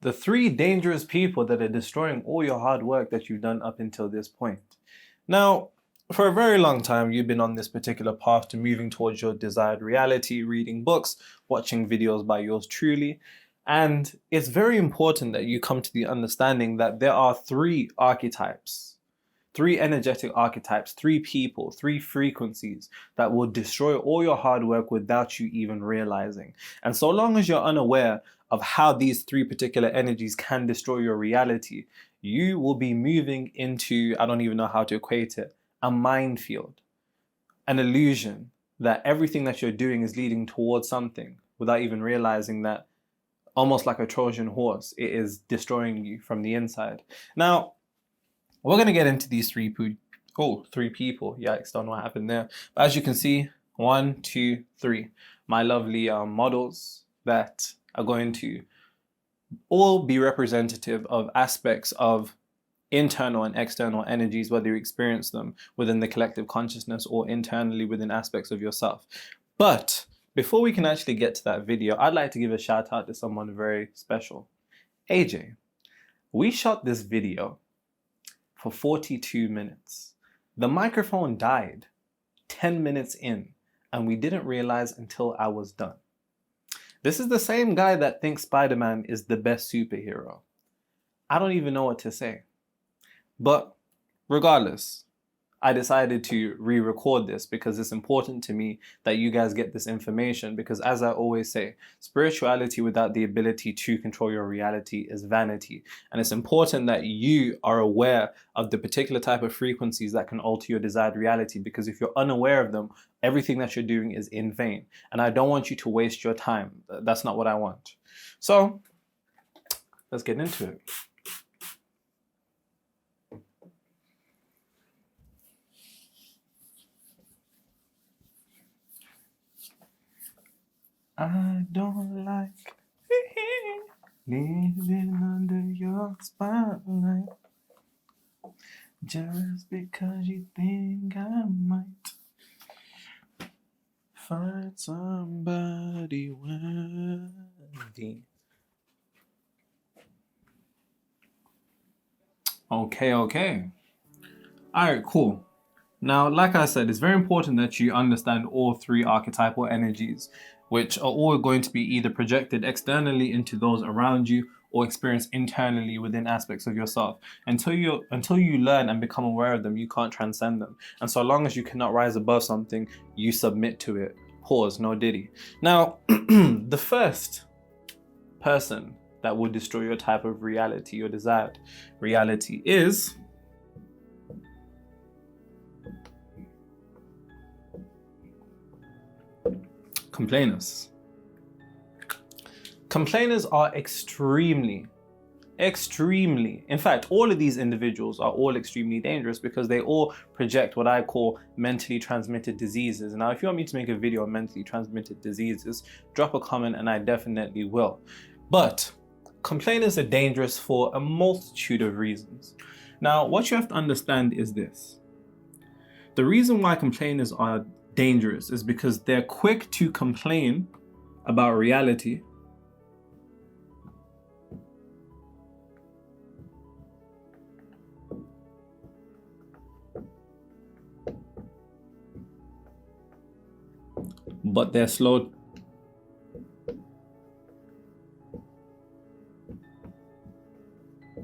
The 3 dangerous people that are destroying all your hard work that you've done up until this point. Now, for a very long time, you've been on this particular path to moving towards your desired reality, reading books, watching videos by yours truly. And it's very important that you come to the understanding that there are 3 archetypes, 3 energetic archetypes, 3 people, 3 frequencies that will destroy all your hard work without you even realizing. And so long as you're unaware of how these 3 particular energies can destroy your reality, you will be moving into, I don't even know how to equate it, a minefield, an illusion that everything that you're doing is leading towards something without even realizing that, almost like a Trojan horse, it is destroying you from the inside. Now, we're going to get into these 3 people. Yikes, don't know what happened there. But as you can see, 1, 2, 3. My lovely models that are going to all be representative of aspects of internal and external energies, whether you experience them within the collective consciousness or internally within aspects of yourself. But before we can actually get to that video, I'd like to give a shout out to someone very special. AJ, we shot this video for 42 minutes. The microphone died 10 minutes in, and we didn't realize until I was done. This is the same guy that thinks Spider-Man is the best superhero. I don't even know what to say. But regardless, I decided to re-record this because it's important to me that you guys get this information, because as I always say, spirituality without the ability to control your reality is vanity. And it's important that you are aware of the particular type of frequencies that can alter your desired reality, because if you're unaware of them, everything that you're doing is in vain. And I don't want you to waste your time. That's not what I want. So let's get into it. I don't like living under your spotlight just because you think I might find somebody worthy. Okay. All right, cool. Now, like I said, it's very important that you understand all 3 archetypal energies, which are all going to be either projected externally into those around you or experienced internally within aspects of yourself. Until you learn and become aware of them, you can't transcend them. And so long as you cannot rise above something, you submit to it. Pause, no diddy. Now, the first person that will destroy your type of reality, your desired reality, is complainers. Complainers are extremely, in fact, all of these individuals are all extremely dangerous because they all project what I call mentally transmitted diseases. Now, if you want me to make a video on mentally transmitted diseases, drop a comment and I definitely will. But complainers are dangerous for a multitude of reasons. Now, what you have to understand is this. The reason why complainers are dangerous is because they're quick to complain about reality, but they're slow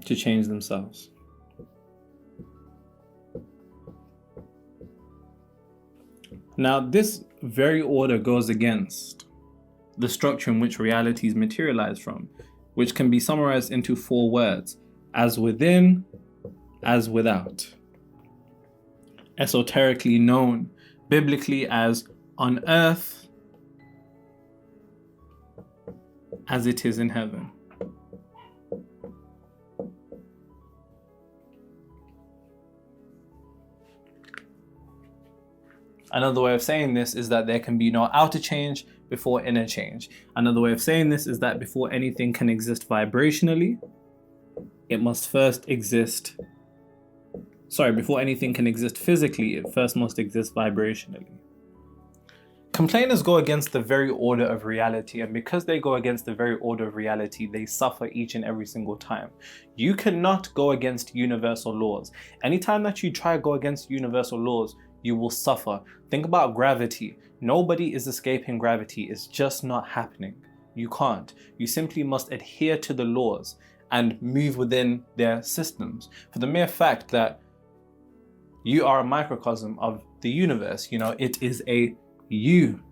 to change themselves. Now, this very order goes against the structure in which realities materialize from, which can be summarized into 4 words: as within, as without. Esoterically known biblically as on earth as it is in heaven. Another way of saying this is that there can be no outer change before inner change. Another way of saying this is that before anything can exist vibrationally, it must first exist. Before anything can exist physically, it first must exist vibrationally. Complainers go against the very order of reality, and because they go against the very order of reality, they suffer each and every single time. You cannot go against universal laws. Anytime that you try to go against universal laws, you will suffer. Think about gravity. Nobody is escaping gravity. It's just not happening. You can't. You simply must adhere to the laws and move within their systems. For the mere fact that you are a microcosm of the universe, you know, it is a universe.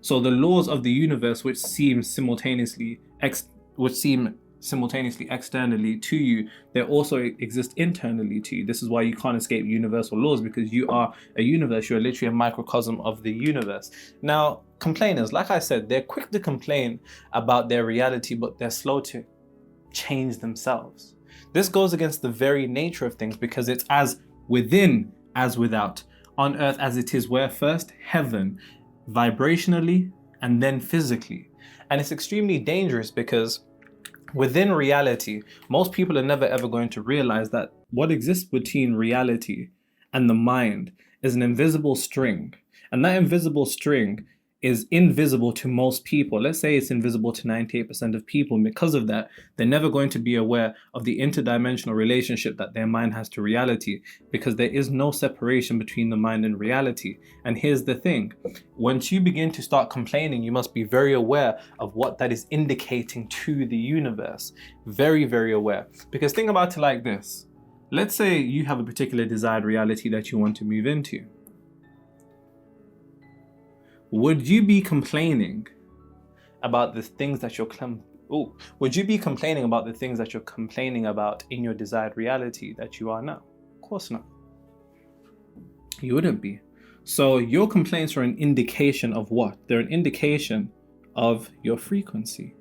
So the laws of the universe, which seem simultaneously externally to you, they also exist internally to you. This is why you can't escape universal laws, because you are a universe. You're literally a microcosm of the universe. Now, complainers, like I said, they're quick to complain about their reality, but they're slow to change themselves. This goes against the very nature of things, because it's as within as without. On earth as it is where? First heaven, vibrationally and then physically. And it's extremely dangerous, because within reality, most people are never ever going to realize that what exists between reality and the mind is an invisible string. And that invisible string is invisible to most people. Let's say it's invisible to 98% of people. And because of that, they're never going to be aware of the interdimensional relationship that their mind has to reality, because there is no separation between the mind and reality. And here's the thing. Once you begin to start complaining, you must be very aware of what that is indicating to the universe. Very, very aware. Because think about it like this. Let's say you have a particular desired reality that you want to move into. Would you be complaining about the things that you're complaining about in your desired reality that you are now? Of course not. You wouldn't be. So your complaints are an indication of what? They're an indication of your frequency.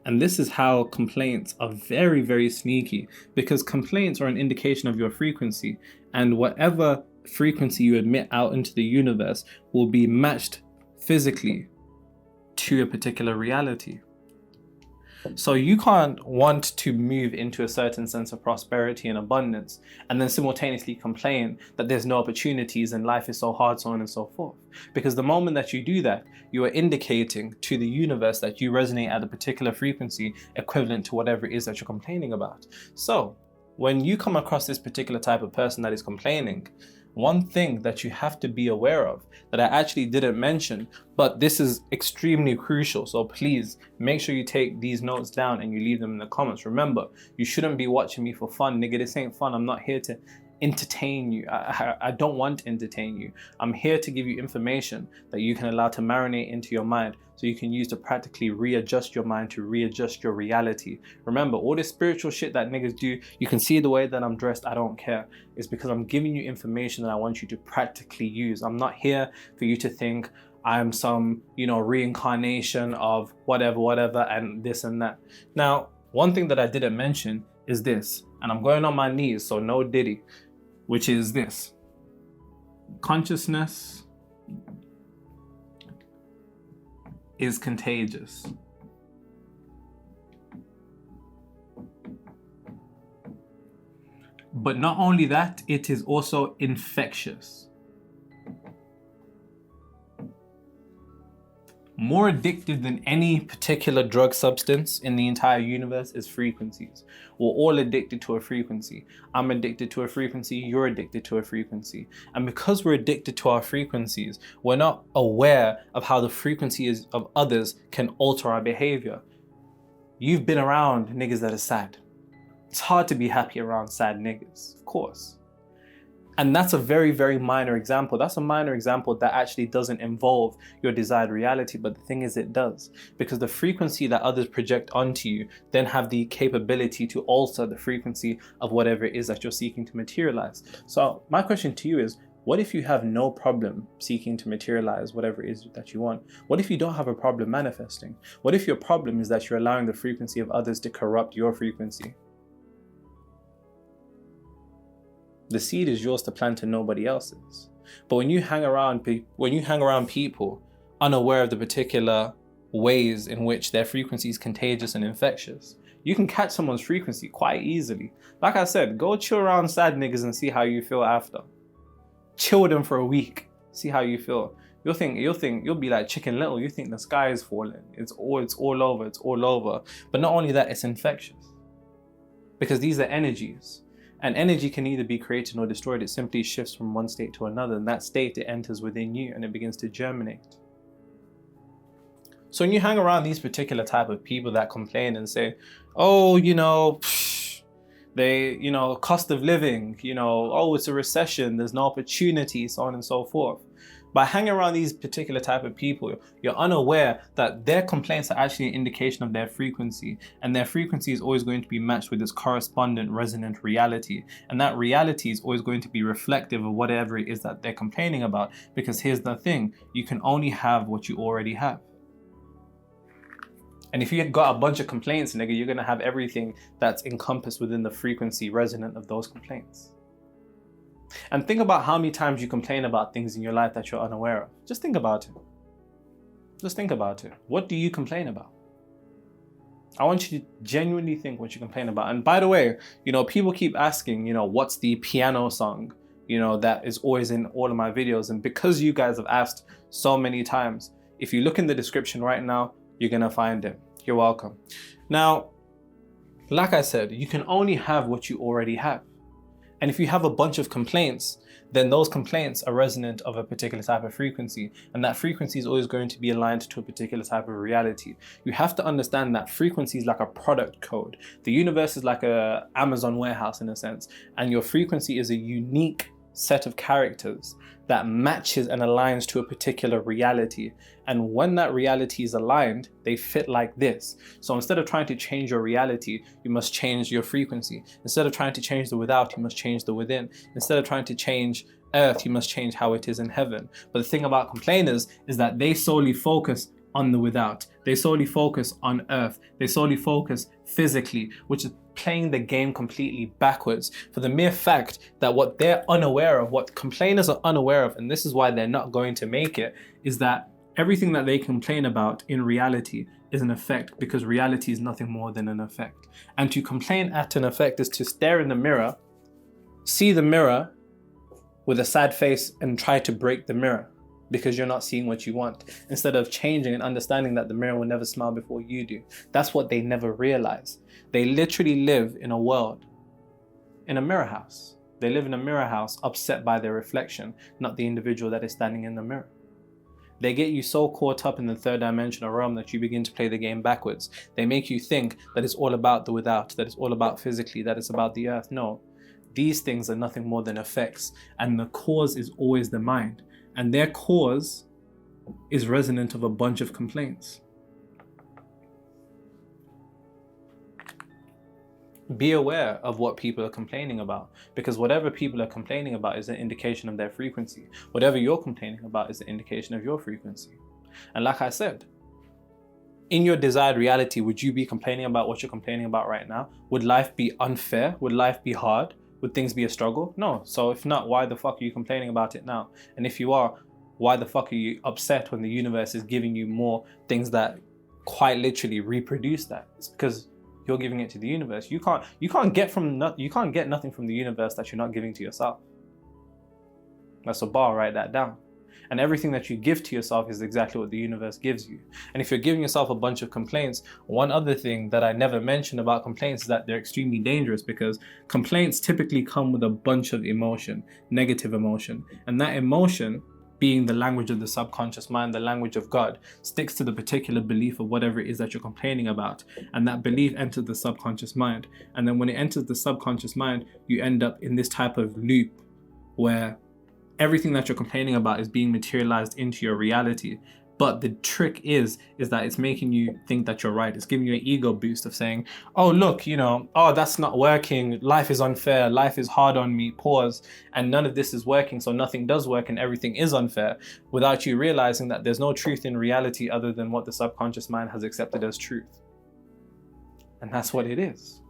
And this is how complaints are very, very sneaky, because complaints are an indication of your frequency, and whatever frequency you emit out into the universe will be matched physically to a particular reality. So you can't want to move into a certain sense of prosperity and abundance and then simultaneously complain that there's no opportunities and life is so hard, so on and so forth. Because the moment that you do that, you are indicating to the universe that you resonate at a particular frequency equivalent to whatever it is that you're complaining about. So when you come across this particular type of person that is complaining, one thing that you have to be aware of that I actually didn't mention, but this is extremely crucial, so please make sure you take these notes down and you leave them in the comments. Remember, you shouldn't be watching me for fun. Nigga, this ain't fun. I'm not here to entertain you. I don't want to entertain you. I'm here to give you information that you can allow to marinate into your mind, so you can use to practically readjust your mind, to readjust your reality. Remember, all this spiritual shit that niggas do, you can see the way that I'm dressed, I don't care. It's because I'm giving you information that I want you to practically use. I'm not here for you to think I'm some, reincarnation of whatever, and this and that. Now, one thing that I didn't mention is this, and I'm going on my knees, so no diddy, which is this. Consciousness is contagious. But not only that, it is also infectious. More addictive than any particular drug substance in the entire universe is frequencies. We're all addicted to a frequency. I'm addicted to a frequency, you're addicted to a frequency. And because we're addicted to our frequencies, we're not aware of how the frequencies of others can alter our behavior. You've been around niggas that are sad. It's hard to be happy around sad niggas, of course. And that's a very, very minor example. That's a minor example that actually doesn't involve your desired reality. But the thing is, it does. Because the frequency that others project onto you then have the capability to alter the frequency of whatever it is that you're seeking to materialize. So my question to you is, what if you have no problem seeking to materialize whatever it is that you want? What if you don't have a problem manifesting? What if your problem is that you're allowing the frequency of others to corrupt your frequency? The seed is yours to plant and nobody else's. But when you hang around people unaware of the particular ways in which their frequency is contagious and infectious, you can catch someone's frequency quite easily. Like I said, go chill around sad niggas and see how you feel after. Chill them for a week. See how you feel. You'll be like Chicken Little. You think the sky is falling. It's all over. But not only that, it's infectious. Because these are energies. And energy can either be created or destroyed. It simply shifts from one state to another. And that state, it enters within you and it begins to germinate. So when you hang around these particular type of people that complain and say, oh, cost of living, oh, it's a recession, there's no opportunity, so on and so forth. By hanging around these particular type of people, you're unaware that their complaints are actually an indication of their frequency, and their frequency is always going to be matched with its correspondent resonant reality. And that reality is always going to be reflective of whatever it is that they're complaining about, because here's the thing, you can only have what you already have. And if you've got a bunch of complaints, nigga, you're gonna have everything that's encompassed within the frequency resonant of those complaints. And think about how many times you complain about things in your life that you're unaware of. Just think about it. Just think about it. What do you complain about? I want you to genuinely think what you complain about. And by the way, people keep asking, what's the piano song, that is always in all of my videos. And because you guys have asked so many times, if you look in the description right now, you're gonna find it. You're welcome. Now, like I said, you can only have what you already have. And if you have a bunch of complaints, then those complaints are resonant of a particular type of frequency. And that frequency is always going to be aligned to a particular type of reality. You have to understand that frequency is like a product code. The universe is like a Amazon warehouse in a sense. And your frequency is a unique set of characters that matches and aligns to a particular reality. And when that reality is aligned, they fit like this. So instead of trying to change your reality, you must change your frequency. Instead of trying to change the without, you must change the within. Instead of trying to change earth, you must change how it is in heaven. But the thing about complainers is that they solely focus on the without. They solely focus on earth. They solely focus physically, which is playing the game completely backwards, for the mere fact that what they're unaware of, what complainers are unaware of, and this is why they're not going to make it, is that everything that they complain about in reality is an effect, because reality is nothing more than an effect. And to complain at an effect is to stare in the mirror, see the mirror with a sad face and try to break the mirror because you're not seeing what you want, instead of changing and understanding that the mirror will never smile before you do. That's what they never realize. They literally live in a world, in a mirror house. They live in a mirror house upset by their reflection, not the individual that is standing in the mirror. They get you so caught up in the third dimensional realm that you begin to play the game backwards. They make you think that it's all about the without, that it's all about physically, that it's about the earth. No, these things are nothing more than effects, and the cause is always the mind. And their cause is resonant of a bunch of complaints. Be aware of what people are complaining about, because whatever people are complaining about is an indication of their frequency. Whatever you're complaining about is an indication of your frequency. And like I said, in your desired reality, would you be complaining about what you're complaining about right now? Would life be unfair? Would life be hard? Would things be a struggle? No. So if not, why the fuck are you complaining about it now? And if you are, why the fuck are you upset when the universe is giving you more things that quite literally reproduce that? It's because you're giving it to the universe. You can't get nothing from the universe that you're not giving to yourself. That's a bar, write that down. And everything that you give to yourself is exactly what the universe gives you. And if you're giving yourself a bunch of complaints, one other thing that I never mentioned about complaints is that they're extremely dangerous, because complaints typically come with a bunch of emotion, negative emotion. And that emotion, being the language of the subconscious mind, the language of God, sticks to the particular belief of whatever it is that you're complaining about. And that belief enters the subconscious mind. And then when it enters the subconscious mind, you end up in this type of loop where everything that you're complaining about is being materialized into your reality. But the trick is that it's making you think that you're right. It's giving you an ego boost of saying, oh, look, oh, that's not working. Life is unfair. Life is hard on me. Pause. And none of this is working. So nothing does work and everything is unfair, without you realizing that there's no truth in reality other than what the subconscious mind has accepted as truth. And that's what it is.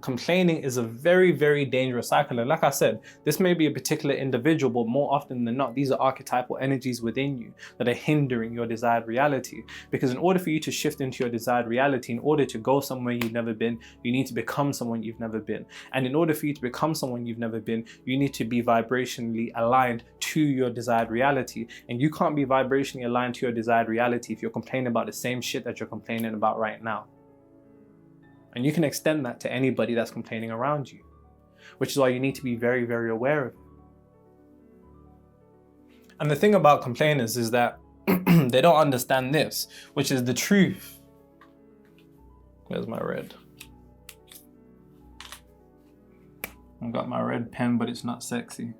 complaining is a very, very dangerous cycle. And like I said, this may be a particular individual, but more often than not, these are archetypal energies within you that are hindering your desired reality. Because in order for you to shift into your desired reality, in order to go somewhere you've never been, you need to become someone you've never been. And in order for you to become someone you've never been, you need to be vibrationally aligned to your desired reality. And you can't be vibrationally aligned to your desired reality if you're complaining about the same shit that you're complaining about right now. And you can extend that to anybody that's complaining around you, which is why you need to be very, very aware of it. And the thing about complainers is that they don't understand this, which is the truth. Where's my red? I've got my red pen, but it's not sexy.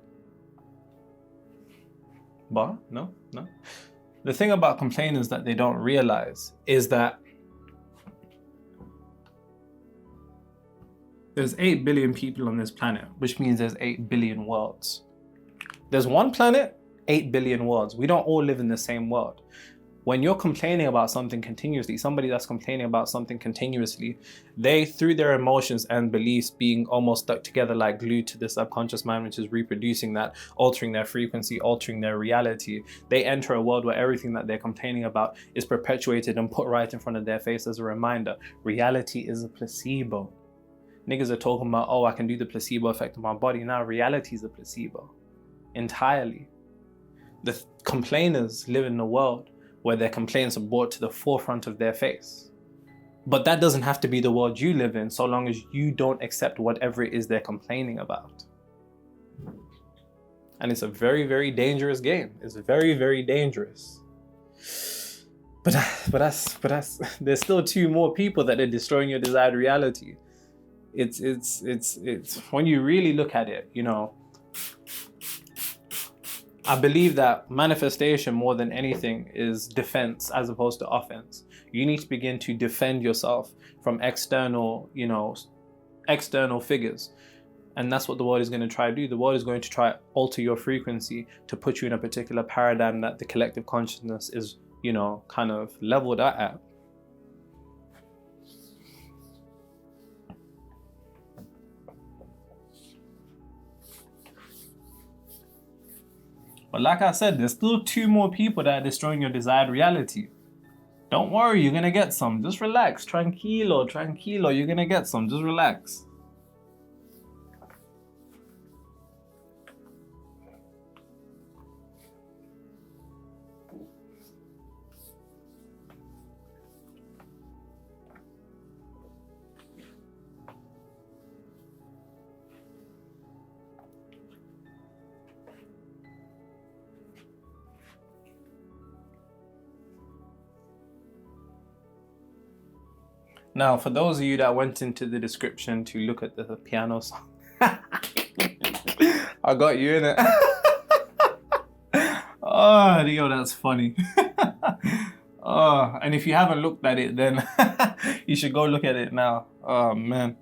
Bar? No. The thing about complainers that they don't realize is that there's 8 billion people on this planet, which means there's 8 billion worlds. There's one planet, 8 billion worlds. We don't all live in the same world. When you're complaining about something continuously, somebody that's complaining about something continuously, they, through their emotions and beliefs being almost stuck together like glue to the subconscious mind, which is reproducing that, altering their frequency, altering their reality, they enter a world where everything that they're complaining about is perpetuated and put right in front of their face as a reminder. Reality is a placebo. Niggas are talking about, oh, I can do the placebo effect on my body. Now reality is a placebo entirely. The complainers live in a world where their complaints are brought to the forefront of their face. But that doesn't have to be the world you live in, so long as you don't accept whatever it is they're complaining about. And it's a very, very dangerous game. It's very, very dangerous. But that's there's still 2 more people that are destroying your desired reality. It's when you really look at it, you know, I believe that manifestation more than anything is defense as opposed to offense. You need to begin to defend yourself from external, you know, external figures. And that's what the world is going to try to do. The world is going to try to alter your frequency to put you in a particular paradigm that the collective consciousness is, you know, kind of leveled at. But like I said, there's still 2 more people that are destroying your desired reality. Don't worry, you're gonna get some. Just relax. Tranquilo, you're gonna get some. Just relax. Now, for those of you that went into the description to look at the piano song, I got you in it. Oh, yo, that's funny. Oh, and if you haven't looked at it, then you should go look at it now. Oh, man.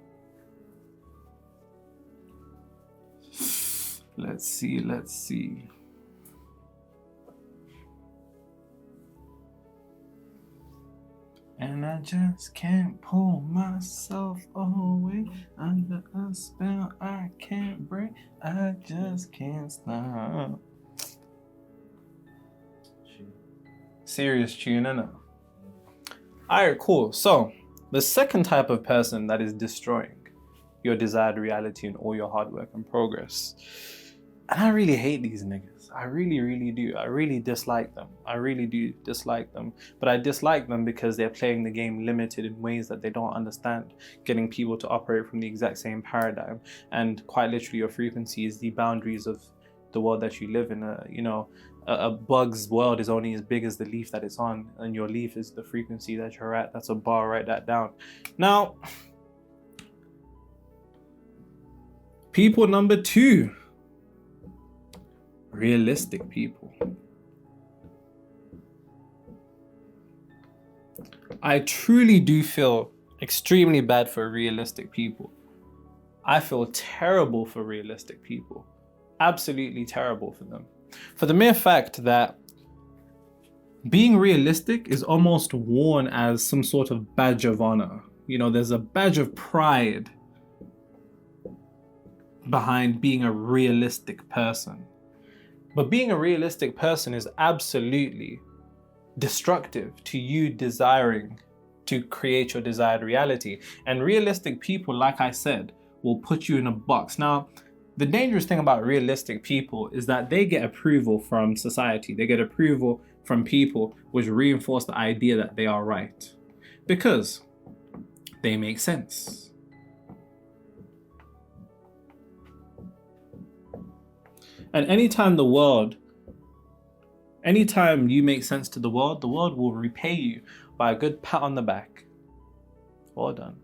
Let's see. And I just can't pull myself away under a spell I can't break. I just can't stop. Serious tune, I know. Alright, cool. So, the second type of person that is destroying your desired reality and all your hard work and progress. And I really hate these niggas. I really, really do. I really dislike them. I really do dislike them. But I dislike them because they're playing the game limited in ways that they don't understand. Getting people to operate from the exact same paradigm. And quite literally your frequency is the boundaries of the world that you live in. A bug's world is only as big as the leaf that it's on. And your leaf is the frequency that you're at. That's a bar, write that down. Now, people number 2. Realistic people. I truly do feel extremely bad for realistic people. I feel terrible for realistic people. Absolutely terrible for them. For the mere fact that being realistic is almost worn as some sort of badge of honor. You know, there's a badge of pride behind being a realistic person. But being a realistic person is absolutely destructive to you desiring to create your desired reality. And realistic people, like I said, will put you in a box. Now, the dangerous thing about realistic people is that they get approval from society. They get approval from people, which reinforce the idea that they are right because they make sense. And anytime you make sense to the world will repay you by a good pat on the back. Well done.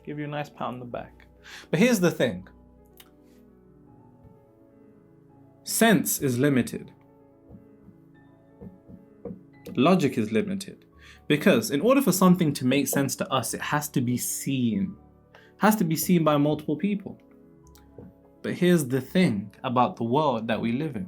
Give you a nice pat on the back. But here's the thing. Sense is limited. Logic is limited. Because in order for something to make sense to us, it has to be seen. It has to be seen by multiple people. But here's the thing about the world that we live in.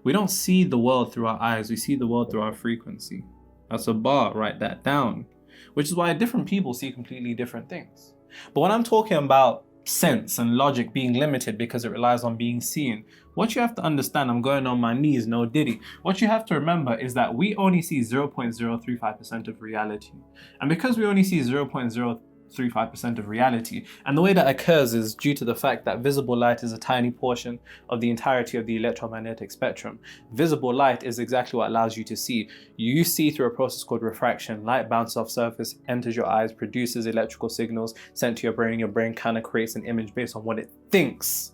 We don't see the world through our eyes, we see the world through our frequency. That's a bar, write that down. Which is why different people see completely different things. But when I'm talking about sense and logic being limited because it relies on being seen, what you have to understand, I'm going on my knees, no diddy. What you have to remember is that we only see 0.035% of reality. And because we only see 0.035% of reality, and the way that occurs is due to the fact that visible light is a tiny portion of the entirety of the electromagnetic spectrum. Visible light is exactly what allows you to see. You see through a process called refraction. Light bounces off surface, enters your eyes, produces electrical signals sent to your brain. Your brain kind of creates an image based on what it thinks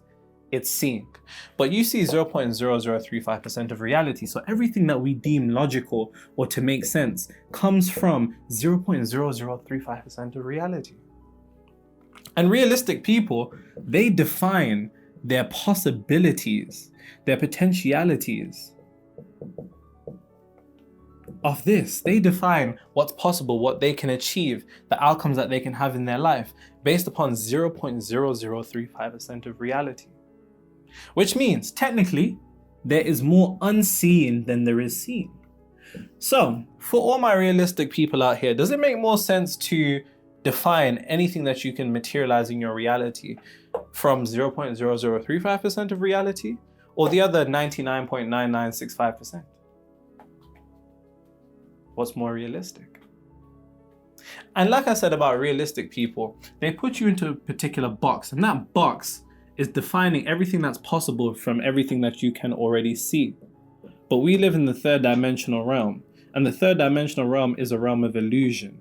it's seeing. But you see 0.0035% of reality. So everything that we deem logical or to make sense comes from 0.0035% of reality. And realistic people, they define their possibilities, their potentialities of this. They define what's possible, what they can achieve, the outcomes that they can have in their life based upon 0.0035% of reality. Which means, technically, there is more unseen than there is seen. So, for all my realistic people out here, does it make more sense to define anything that you can materialize in your reality from 0.0035% of reality or the other 99.9965%? What's more realistic? And like I said about realistic people, they put you into a particular box, and that box is defining everything that's possible from everything that you can already see. But we live in the third dimensional realm, and the third dimensional realm is a realm of illusion.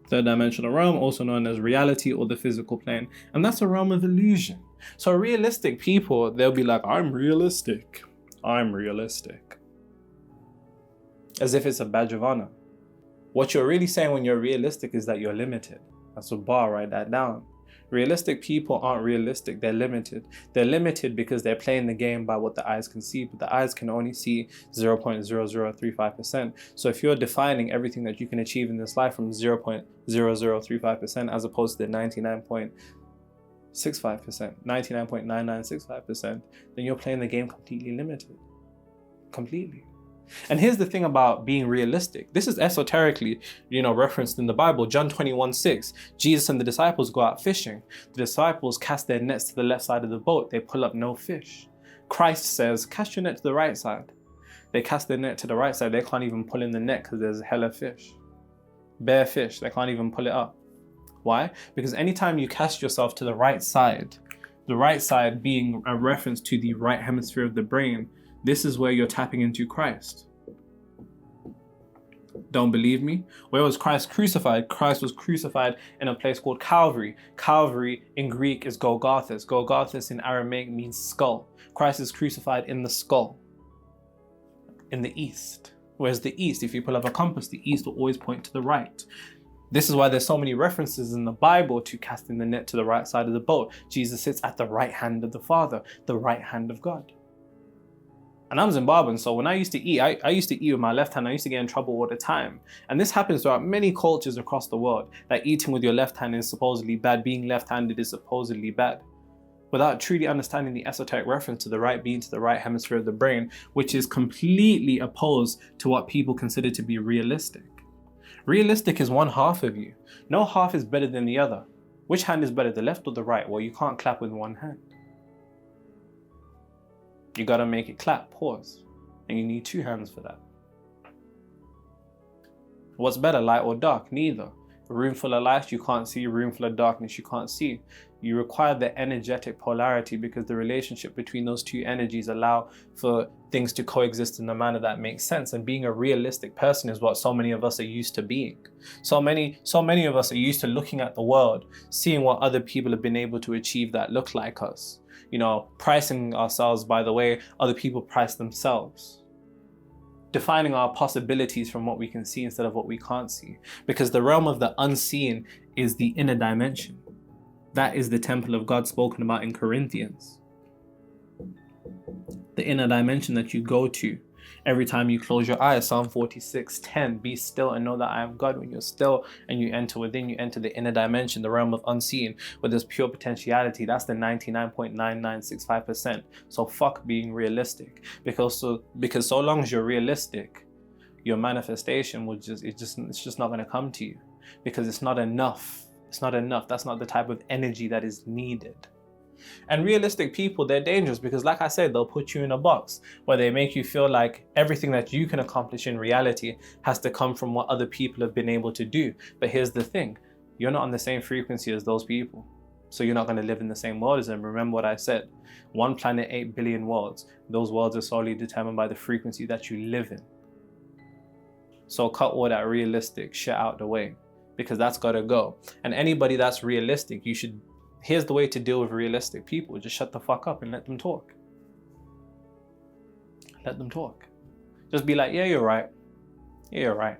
Third dimensional realm, also known as reality or the physical plane, and that's a realm of illusion. So realistic people, they'll be like, I'm realistic. I'm realistic. As if it's a badge of honor. What you're really saying when you're realistic is that you're limited. That's a bar, write that down. Realistic people aren't realistic, they're limited. They're limited because they're playing the game by what the eyes can see, but the eyes can only see 0.0035%. So if you're defining everything that you can achieve in this life from 0.0035% as opposed to the 99.65%, 99.9965%, then you're playing the game completely limited. Completely. And here's the thing about being realistic. This is esoterically, referenced in the Bible. John 21:6, Jesus and the disciples go out fishing. The disciples cast their nets to the left side of the boat. They pull up no fish. Christ says, cast your net to the right side. They cast their net to the right side. They can't even pull in the net because there's hella fish. Bare fish. They can't even pull it up. Why? Because anytime you cast yourself to the right side being a reference to the right hemisphere of the brain, this is where you're tapping into Christ. Don't believe me? Where was Christ crucified? Christ was crucified in a place called Calvary. Calvary in Greek is Golgothas. Golgothas in Aramaic means skull. Christ is crucified in the skull, in the east. Whereas the east, if you pull up a compass, the east will always point to the right. This is why there's so many references in the Bible to casting the net to the right side of the boat. Jesus sits at the right hand of the Father, the right hand of God. And I'm Zimbabwean, so when I used to eat, I used to eat with my left hand. I used to get in trouble all the time. And this happens throughout many cultures across the world, that eating with your left hand is supposedly bad, being left-handed is supposedly bad, without truly understanding the esoteric reference to the right being to the right hemisphere of the brain, which is completely opposed to what people consider to be realistic. Realistic is one half of you. No half is better than the other. Which hand is better, the left or the right? Well, you can't clap with one hand. You gotta make it clap, pause. And you need two hands for that. What's better, light or dark? Neither. A room full of light, you can't see. A room full of darkness, you can't see. You require the energetic polarity because the relationship between those two energies allow for things to coexist in a manner that makes sense. And being a realistic person is what so many of us are used to being. So many of us are used to looking at the world, seeing what other people have been able to achieve that look like us. You know, pricing ourselves by the way other people price themselves. Defining our possibilities from what we can see instead of what we can't see. Because the realm of the unseen is the inner dimension. That is the temple of God spoken about in Corinthians. The inner dimension that you go to every time you close your eyes. Psalm 46:10, be still and know that I am God. When you're still and you enter within, you enter the inner dimension, the realm of unseen, where there's pure potentiality. That's the 99.9965%. So fuck being realistic. Because so long as you're realistic, your manifestation will it's just not gonna come to you. Because it's not enough. It's not enough. That's not the type of energy that is needed. And realistic people, they're dangerous because like I said, they'll put you in a box where they make you feel like everything that you can accomplish in reality has to come from what other people have been able to do. But here's the thing, you're not on the same frequency as those people. So you're not going to live in the same world as them. Remember what I said, 1 planet, 8 billion worlds. Those worlds are solely determined by the frequency that you live in. So cut all that realistic shit out the way because that's got to go. And anybody that's realistic, here's the way to deal with realistic people. Just shut the fuck up and let them talk. Let them talk. Just be like, yeah, you're right. Yeah, you're right.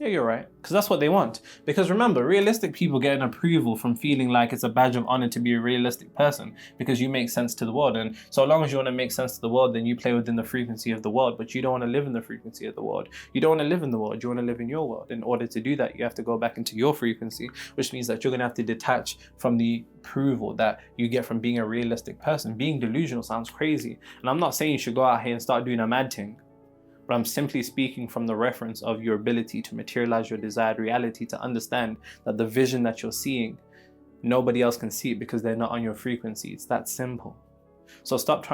Yeah, you're right. Because that's what they want. Because remember, realistic people get an approval from feeling like it's a badge of honor to be a realistic person because you make sense to the world. And so long as you want to make sense to the world, then you play within the frequency of the world. But you don't want to live in the frequency of the world. You don't want to live in the world. You want to live in your world. In order to do that, you have to go back into your frequency, which means that you're going to have to detach from the approval that you get from being a realistic person. Being delusional sounds crazy. And I'm not saying you should go out here and start doing a mad thing. But I'm simply speaking from the reference of your ability to materialize your desired reality, to understand that the vision that you're seeing, nobody else can see it because they're not on your frequency. It's that simple. So stop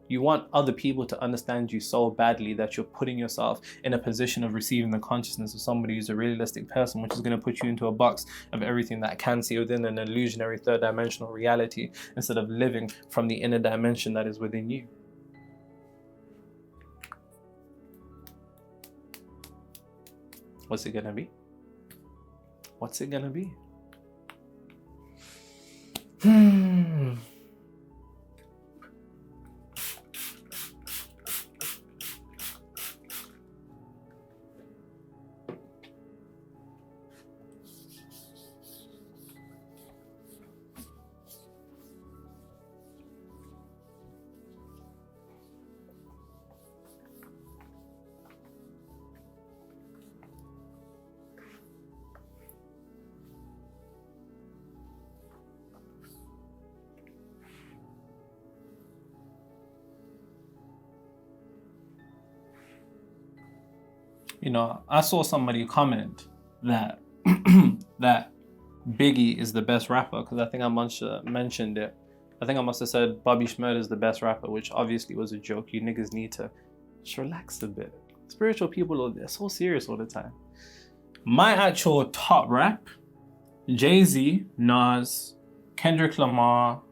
you want other people to understand you so badly that you're putting yourself in a position of receiving the consciousness of somebody who's a realistic person, which is going to put you into a box of everything that can see within an illusionary third dimensional reality instead of living from the inner dimension that is within you. What's it gonna be? What's it gonna be? You know, I saw somebody comment that that Biggie is the best rapper because I think I mentioned it. I think I must have said Bobby Shmurda is the best rapper, which obviously was a joke. You niggas need to just relax a bit. Spiritual people, they're so serious all the time. My actual top rap, Jay-Z, Nas, Kendrick Lamar.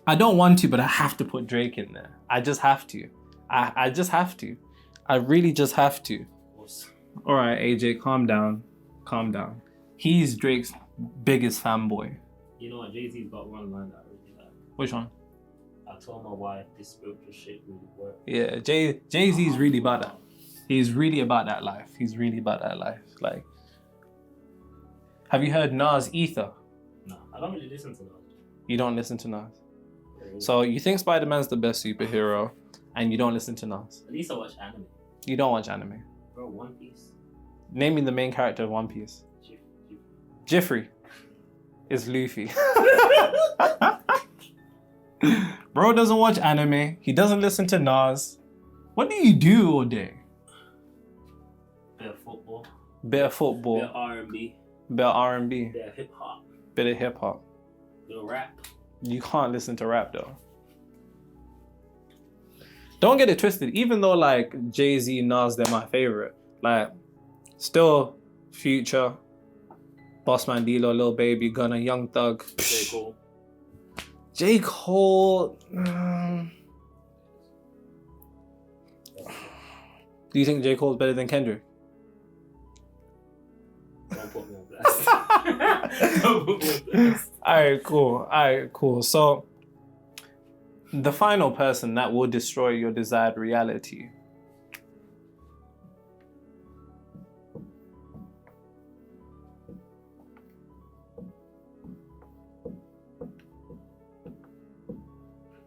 I don't want to, but I have to put Drake in there. I just have to. I just have to. I really just have to. All right, AJ, calm down. Calm down. He's Drake's biggest fanboy. You know what? Jay-Z's got one line that I really like. Which one? I told my wife this spiritual shit really works. Yeah, Jay-Z's really about that. He's really about that life. He's really about that life. Like, have you heard Nas Ether? No, I don't really listen to Nas. You don't listen to Nas? Really? So you think Spider-Man's the best superhero and you don't listen to Nas? At least I watch anime. You don't watch anime. Bro, One Piece. Name me the main character of One Piece. Jeffrey is Luffy. Bro doesn't watch anime. He doesn't listen to Nas. What do you do all day? bit of football, Bit of R&B. bit of R&B, Bit of hip hop. bit of hip hop. Bit of rap. You can't listen to rap though. Don't get it twisted. Even though like Jay-Z, Nas, they're my favorite. Like, still Future, Bossman, D-Lo, Lil Baby, Gunna, Young Thug. J. Cole. J. Cole. Do you think J. Cole's better than Kendrick? Don't put me on blast. Don't put me on blast. Alright, cool. So, the final person that will destroy your desired reality.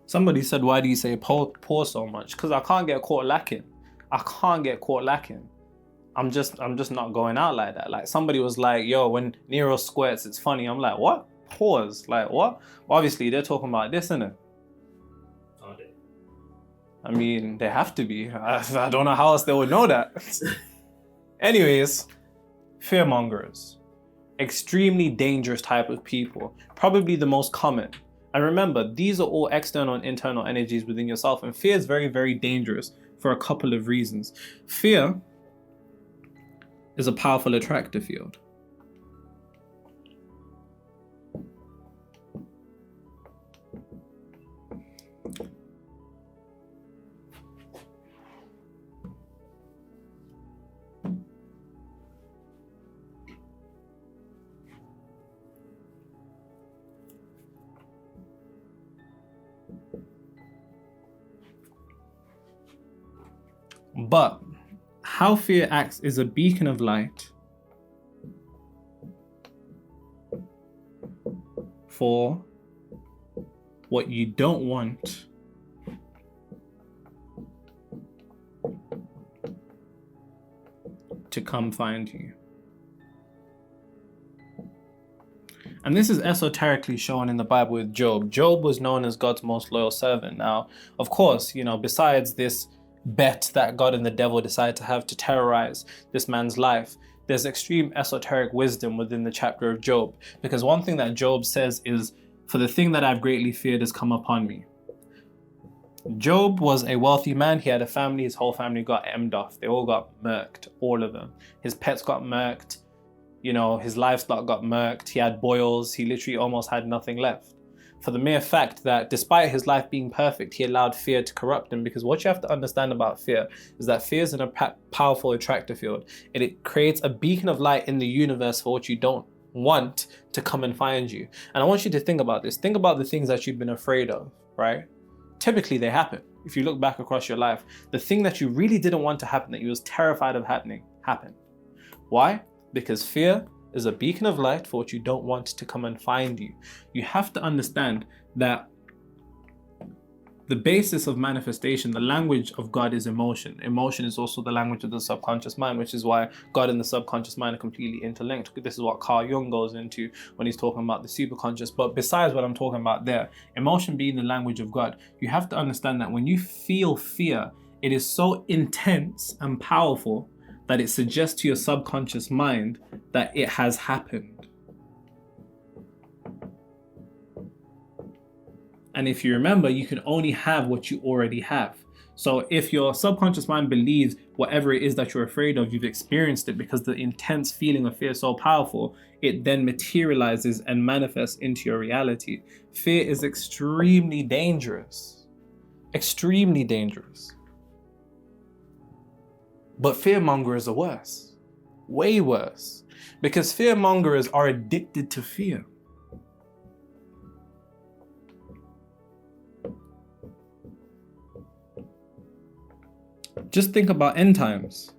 Somebody said, why do you say poor so much? Because I can't get caught lacking. I'm just not going out like that. Like, somebody was like, yo, when Nero squirts, it's funny. I'm like, what? Pause. Like, what? Well, obviously, they're talking about this, innit? Are they? I mean, they have to be. I don't know how else they would know that. Anyways, fearmongers. Extremely dangerous type of people. Probably the most common. And remember, these are all external and internal energies within yourself. And fear is very, very dangerous for a couple of reasons. Fear is a powerful attractor field. But how fear acts is a beacon of light for what you don't want to come find you. And this is esoterically shown in the Bible with Job. Job was known as God's most loyal servant. Now, of course, besides this bet that God and the devil decided to have to terrorize this man's life, there's extreme esoteric wisdom within the chapter of Job. Because one thing that Job says is, for the thing that I've greatly feared has come upon me. Job was a wealthy man. He had a family. His whole family got emmed off. They all got murked, all of them. His pets got murked. His livestock got murked. He had boils. He literally almost had nothing left. For the mere fact that despite his life being perfect, he allowed fear to corrupt him. Because what you have to understand about fear is that fear is in a powerful attractor field. And it creates a beacon of light in the universe for what you don't want to come and find you. And I want you to think about this. Think about the things that you've been afraid of, right? Typically they happen. If you look back across your life, the thing that you really didn't want to happen, that you was terrified of happening, happened. Why? Because fear is a beacon of light for what you don't want to come and find you. You have to understand that the basis of manifestation, the language of God, is emotion. Emotion is also the language of the subconscious mind, which is why God and the subconscious mind are completely interlinked. This is what Carl Jung goes into when he's talking about the superconscious. But besides what I'm talking about there, emotion being the language of God, you have to understand that when you feel fear, it is so intense and powerful that it suggests to your subconscious mind that it has happened. And if you remember, you can only have what you already have. So if your subconscious mind believes whatever it is that you're afraid of, you've experienced it, because the intense feeling of fear is so powerful, it then materializes and manifests into your reality. Fear is extremely dangerous. Extremely dangerous. But fearmongers are worse. Way worse. Because fearmongers are addicted to fear. Just think about end times.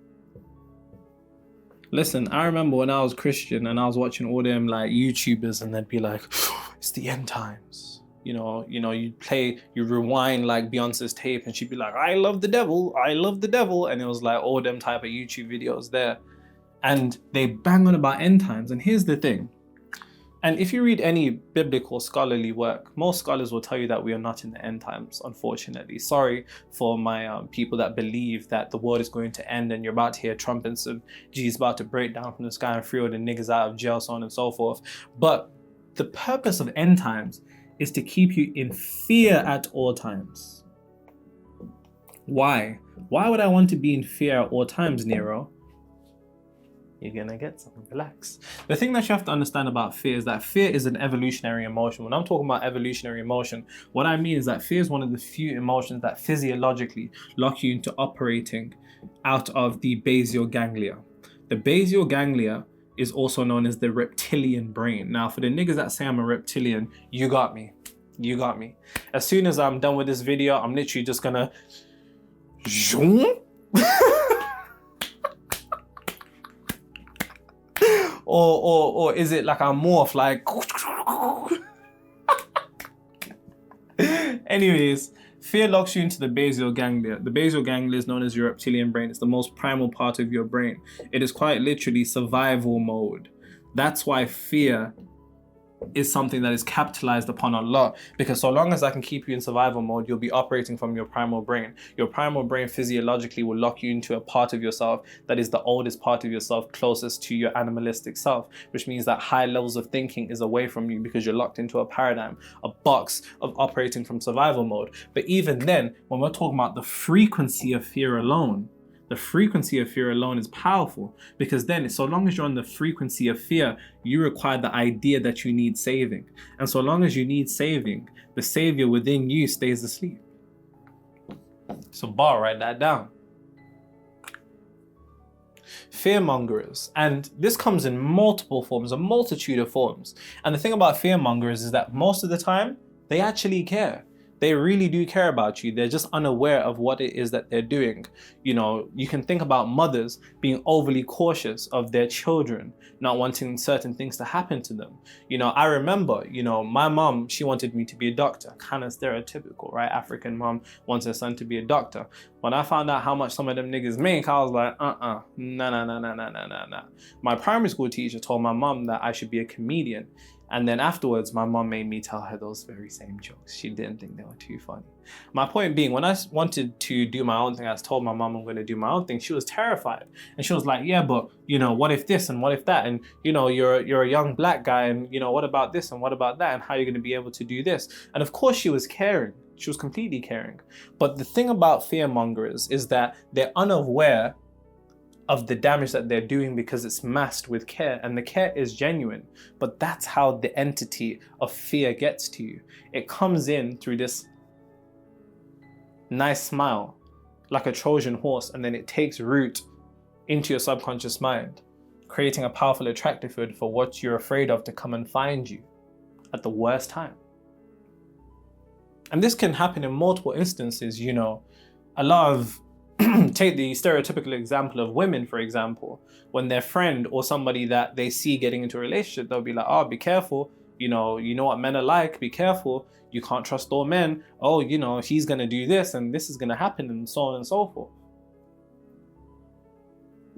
Listen, I remember when I was Christian and I was watching all them like YouTubers, and they'd be like, it's the end times. You rewind like Beyonce's tape and she'd be like, I love the devil. And it was like all them type of YouTube videos there. And they bang on about end times. And here's the thing. And if you read any biblical scholarly work, most scholars will tell you that we are not in the end times, unfortunately. Sorry for my people that believe that the world is going to end and you're about to hear trumpets of Jesus about to break down from the sky and free all the niggas out of jail, so on and so forth. But the purpose of end times is to keep you in fear at all times. Why? Why would I want to be in fear at all times, Nero? You're gonna get some. Relax. The thing that you have to understand about fear is that fear is an evolutionary emotion. When I'm talking about evolutionary emotion, what I mean is that fear is one of the few emotions that physiologically lock you into operating out of the basal ganglia. The basal ganglia is also known as the reptilian brain. Now, for the niggas that say I'm a reptilian, you got me. You got me. As soon as I'm done with this video, I'm literally just gonna or is it like a morph, like anyways, fear locks you into the basal ganglia. The basal ganglia is known as your reptilian brain. It's the most primal part of your brain. It is quite literally survival mode. That's why fear is something that is capitalized upon a lot, because so long as I can keep you in survival mode, you'll be operating from your primal brain. Your primal brain physiologically will lock you into a part of yourself that is the oldest part of yourself, closest to your animalistic self, which means that high levels of thinking is away from you because you're locked into a paradigm, a box of operating from survival mode. But even then, when we're talking about the frequency of fear alone, the frequency of fear alone is powerful, because then so long as you're on the frequency of fear, you require the idea that you need saving. And so long as you need saving, the savior within you stays asleep. So write that down. Fearmongers, and this comes in multiple forms, a multitude of forms. And the thing about fearmongers is that most of the time, they actually care. They really do care about you. They're just unaware of what it is that they're doing. You know, you can think about mothers being overly cautious of their children, not wanting certain things to happen to them. You know, I remember, you know, my mom, she wanted me to be a doctor, kind of stereotypical, right? African mom wants her son to be a doctor. When I found out how much some of them niggas make, I was like, nah. My primary school teacher told my mom that I should be a comedian. And then afterwards, my mom made me tell her those very same jokes. She didn't think they were too funny. My point being, when I wanted to do my own thing, I told my mom I'm going to do my own thing. She was terrified. And she was like, yeah, but, you know, what if this and what if that? And, you know, you're a young black guy and, you know, what about this and what about that? And how are you going to be able to do this? And of course she was caring. She was completely caring. But the thing about fearmongers is that they're unaware of the damage that they're doing because it's masked with care, and the care is genuine. But that's how the entity of fear gets to you. It comes in through this nice smile, like a Trojan horse, and then it takes root into your subconscious mind, creating a powerful attractive field for what you're afraid of to come and find you at the worst time. And this can happen in multiple instances. You know, a lot of take the stereotypical example of women, for example, when their friend or somebody that they see getting into a relationship, they'll be like, oh, be careful. You know what men are like, be careful. You can't trust all men. Oh, you know, he's going to do this and this is going to happen and so on and so forth.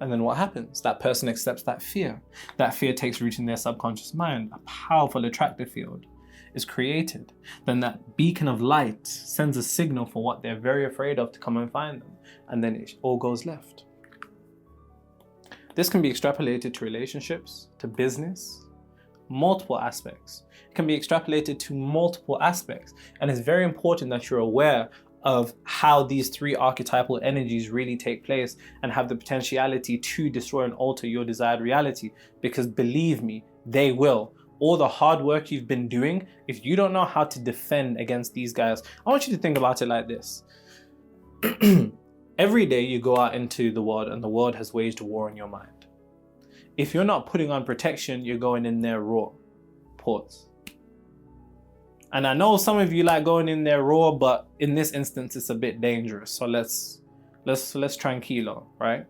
And then what happens? That person accepts that fear. That fear takes root in their subconscious mind. A powerful attractive field is created. Then that beacon of light sends a signal for what they're very afraid of to come and find them. And then it all goes left. This can be extrapolated to relationships, to business, multiple aspects. It can be extrapolated to multiple aspects. And it's very important that you're aware of how these three archetypal energies really take place and have the potentiality to destroy and alter your desired reality. Because believe me, they will. All the hard work you've been doing, if you don't know how to defend against these guys, I want you to think about it like this. Every day you go out into the world and the world has waged a war in your mind. If you're not putting on protection, you're going in there raw. Pause. And I know some of you like going in there raw, but in this instance, it's a bit dangerous. So let's tranquilo, right?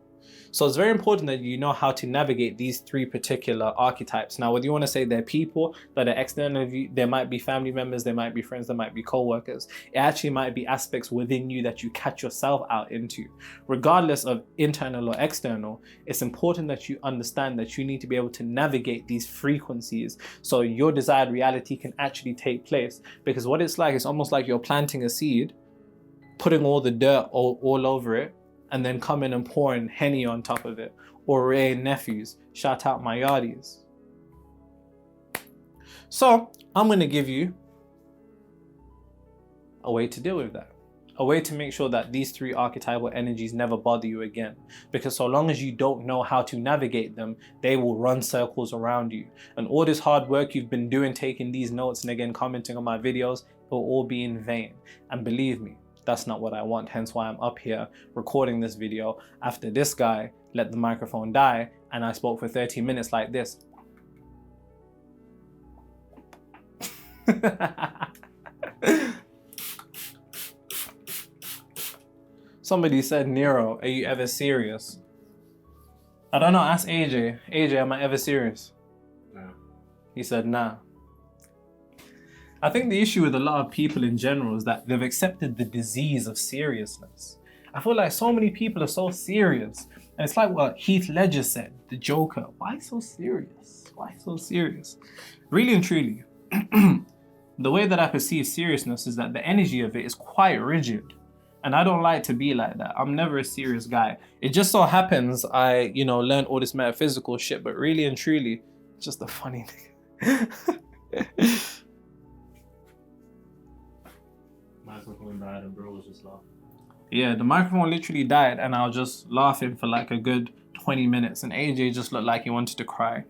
So it's very important that you know how to navigate these three particular archetypes. Now, whether you want to say they're people that are external of you, there might be family members, there might be friends, there might be co-workers. It actually might be aspects within you that you catch yourself out into. Regardless of internal or external, it's important that you understand that you need to be able to navigate these frequencies so your desired reality can actually take place. Because what it's like, it's almost like you're planting a seed, putting all the dirt all over it, and then coming and pouring Henny on top of it. Or Ray nephews, shout out my yardies. So I'm gonna give you a way to deal with that. A way to make sure that these three archetypal energies never bother you again. Because so long as you don't know how to navigate them, they will run circles around you. And all this hard work you've been doing, taking these notes and again commenting on my videos, it will all be in vain. And believe me, that's not what I want, hence why I'm up here recording this video after this guy let the microphone die and I spoke for 30 minutes like this. Somebody said, Nero, are you ever serious? I don't know, ask AJ. AJ, am I ever serious? No. He said, nah. I think the issue with a lot of people in general is that they've accepted the disease of seriousness. I feel like so many people are so serious. And it's like what Heath Ledger said, the Joker. Why so serious? Why so serious? Really and truly, the way that I perceive seriousness is that the energy of it is quite rigid. And I don't like to be like that. I'm never a serious guy. It just so happens I, learned all this metaphysical shit, but really and truly, just a funny nigga. Microphone died and bro was just laughing. Yeah, the microphone literally died and I was just laughing for like a good 20 minutes and AJ just looked like he wanted to cry.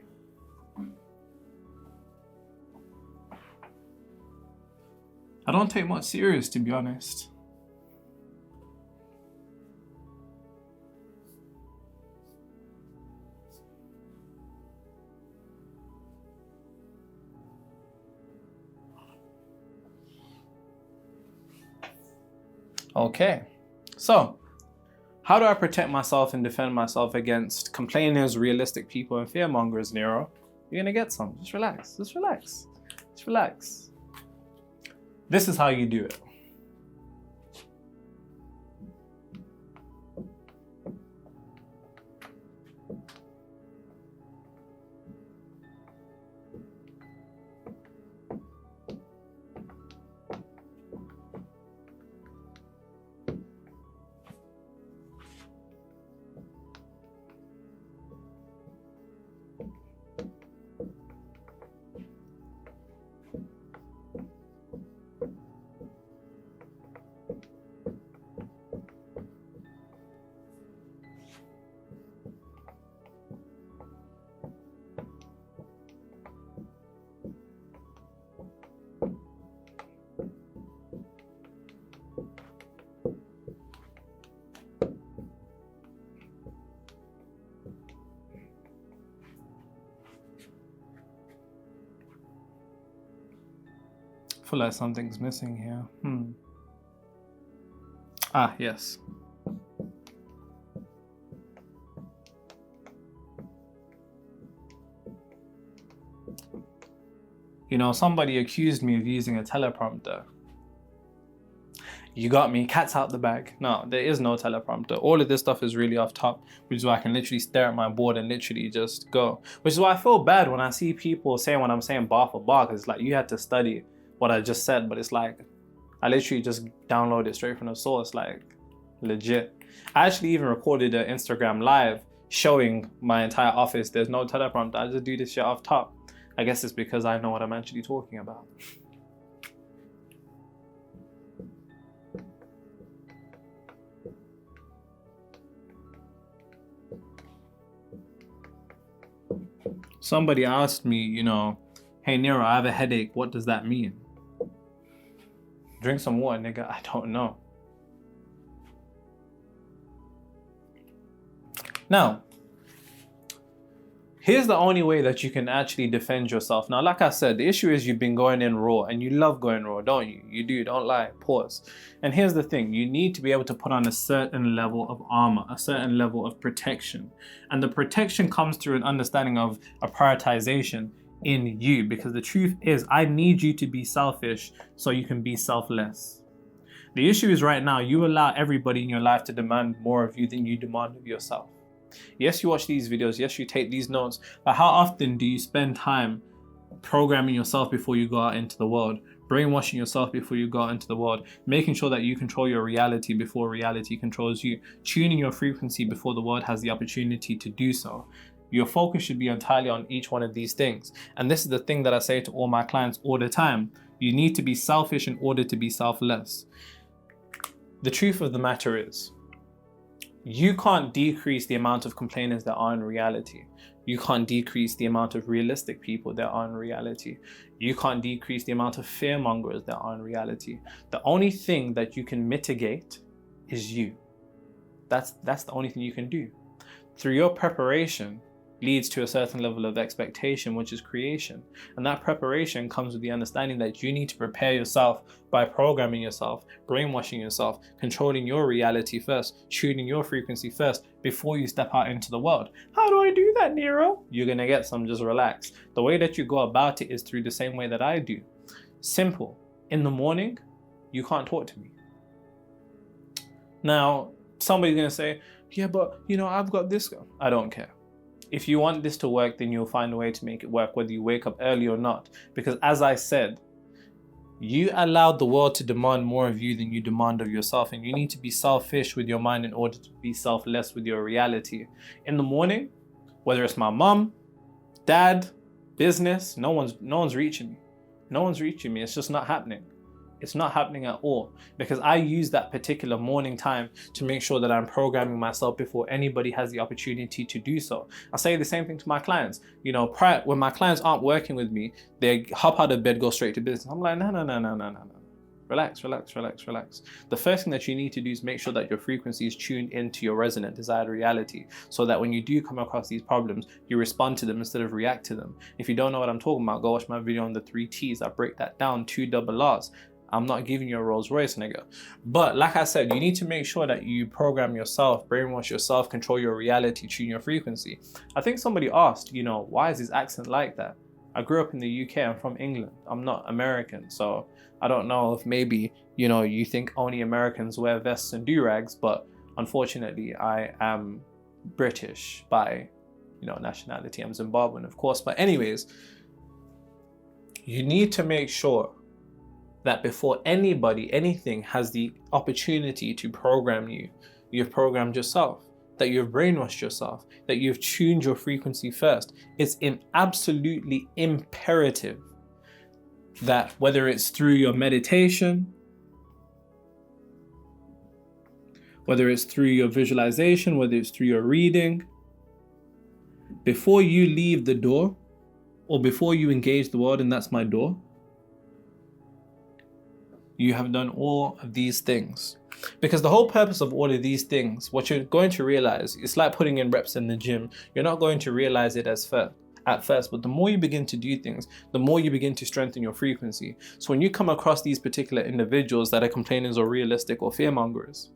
I don't take much serious, to be honest. Okay, so how do I protect myself and defend myself against complainers, realistic people, and fearmongers, Nero? You're gonna get some. Just relax, just relax, just relax. This is how you do it. I feel like something's missing here. Ah, yes. Somebody accused me of using a teleprompter. You got me, cat's out the bag. No, there is no teleprompter. All of this stuff is really off top, which is why I can literally stare at my board and literally just go. Which is why I feel bad when I see people saying what I'm saying bar for bar, because it's like you had to study what I just said, but it's like I literally just download it straight from the source, like legit. I actually even recorded an Instagram live showing my entire office. There's no teleprompter. I just do this shit off top. I guess it's because I know what I'm actually talking about. Somebody asked me, hey Nero, I have a headache. What does that mean? Drink some water, nigga. I don't know. Now, Here's the only way that you can actually defend yourself. Now, like I said, the issue is you've been going in raw, and you love going raw, don't you? You do, don't lie, pause. And here's the thing, you need to be able to put on a certain level of armor, a certain level of protection. And the protection comes through an understanding of a prioritization in you, because the truth is, I need you to be selfish so you can be selfless. The issue is right now, you allow everybody in your life to demand more of you than you demand of yourself. Yes, you watch these videos, yes, you take these notes, but how often do you spend time programming yourself before you go out into the world, brainwashing yourself before you go out into the world, making sure that you control your reality before reality controls you, tuning your frequency before the world has the opportunity to do so? Your focus should be entirely on each one of these things. And this is the thing that I say to all my clients all the time. You need to be selfish in order to be selfless. The truth of the matter is, you can't decrease the amount of complainers that are in reality. You can't decrease the amount of realistic people that are in reality. You can't decrease the amount of fearmongers that are in reality. The only thing that you can mitigate is you. That's the only thing you can do. Through your preparation leads to a certain level of expectation, which is creation. And that preparation comes with the understanding that you need to prepare yourself by programming yourself, brainwashing yourself, controlling your reality first, tuning your frequency first before you step out into the world. How do I do that, Nero? You're gonna get some, just relax. The way that you go about it is through the same way that I do. Simple. In the morning, you can't talk to me. Now, somebody's gonna say, yeah, but I've got this. I don't care. If you want this to work, then you'll find a way to make it work, whether you wake up early or not. Because as I said, you allowed the world to demand more of you than you demand of yourself. And you need to be selfish with your mind in order to be selfless with your reality. In the morning, whether it's my mom, dad, business, no one's reaching me. No one's reaching me. It's just not happening. It's not happening at all, because I use that particular morning time to make sure that I'm programming myself before anybody has the opportunity to do so. I say the same thing to my clients. When my clients aren't working with me, they hop out of bed, go straight to business. I'm like, no. Relax. The first thing that you need to do is make sure that your frequency is tuned into your resonant desired reality, so that when you do come across these problems, you respond to them instead of react to them. If you don't know what I'm talking about, go watch my video on the 3 T's. I break that down, 2 double R's. I'm not giving you a Rolls Royce, nigga. But like I said, you need to make sure that you program yourself, brainwash yourself, control your reality, tune your frequency. I think somebody asked, why is his accent like that? I grew up in the UK, I'm from England. I'm not American, so I don't know if maybe, you think only Americans wear vests and do-rags, but unfortunately I am British by, nationality. I'm Zimbabwean, of course. But anyways, you need to make sure that before anybody, anything has the opportunity to program you, you've programmed yourself, that you've brainwashed yourself, that you've tuned your frequency first. It's absolutely imperative that whether it's through your meditation, whether it's through your visualization, whether it's through your reading, before you leave the door, or before you engage the world, and that's my door, you have done all of these things. Because the whole purpose of all of these things, what you're going to realize, it's like putting in reps in the gym. You're not going to realize it at first, but the more you begin to do things, the more you begin to strengthen your frequency. So when you come across these particular individuals that are complainers or realistic or fearmongers,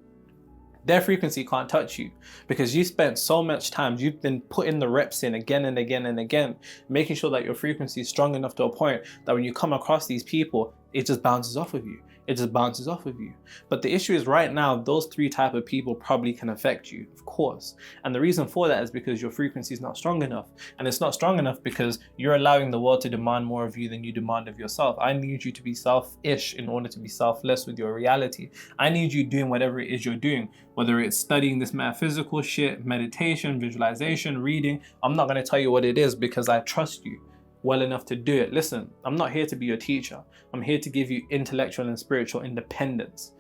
their frequency can't touch you, because you spent so much time, you've been putting the reps in again and again and again, making sure that your frequency is strong enough to a point that when you come across these people, it just bounces off of you. It just bounces off of you. But the issue is right now, those 3 types of people probably can affect you, of course. And the reason for that is because your frequency is not strong enough. And it's not strong enough because you're allowing the world to demand more of you than you demand of yourself. I need you to be selfish in order to be selfless with your reality. I need you doing whatever it is you're doing, whether it's studying this metaphysical shit, meditation, visualization, reading. I'm not going to tell you what it is because I trust you well enough to do it. Listen, I'm not here to be your teacher. I'm here to give you intellectual and spiritual independence.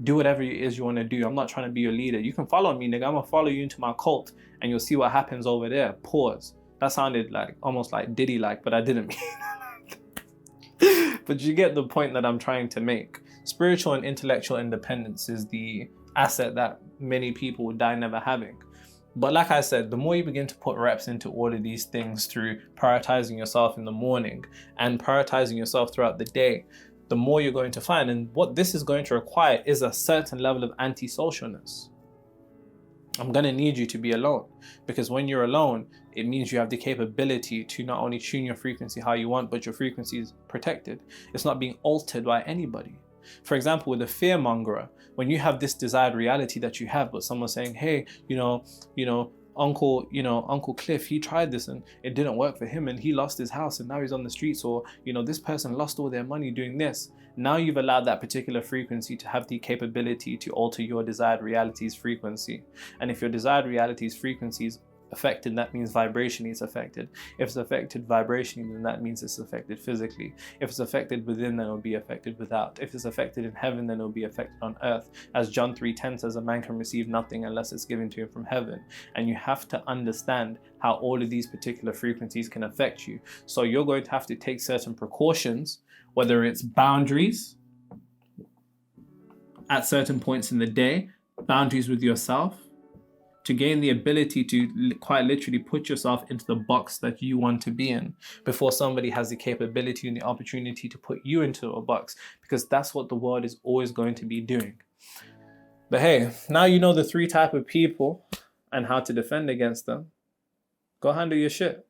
Do whatever it is you want to do. I'm not trying to be your leader. You can follow me, nigga. I'm gonna follow you into my cult and you'll see what happens over there. Pause. That sounded like almost like Diddy like, but I didn't mean that. But you get the point that I'm trying to make. Spiritual and intellectual independence is the asset that many people would die never having. But like I said, the more you begin to put reps into all of these things through prioritizing yourself in the morning and prioritizing yourself throughout the day, the more you're going to find. And what this is going to require is a certain level of antisocialness. I'm going to need you to be alone, because when you're alone, it means you have the capability to not only tune your frequency how you want, but your frequency is protected. It's not being altered by anybody. For example, with a fearmonger, when you have this desired reality that you have, but someone's saying, hey, Uncle Cliff, he tried this and it didn't work for him and he lost his house and now he's on the streets, or, this person lost all their money doing this. Now you've allowed that particular frequency to have the capability to alter your desired reality's frequency. And if your desired reality's frequency is affected, that means vibrationally it's affected. If it's affected vibrationally, then that means it's affected physically. If it's affected within, then it'll be affected without. If it's affected in heaven, then it'll be affected on earth. As John 3:10 says, a man can receive nothing unless it's given to him from heaven. And you have to understand how all of these particular frequencies can affect you. So you're going to have to take certain precautions, whether it's boundaries at certain points in the day, boundaries with yourself, to gain the ability to quite literally put yourself into the box that you want to be in before somebody has the capability and the opportunity to put you into a box, because that's what the world is always going to be doing. But hey, now you know the 3 types of people and how to defend against them. Go handle your shit.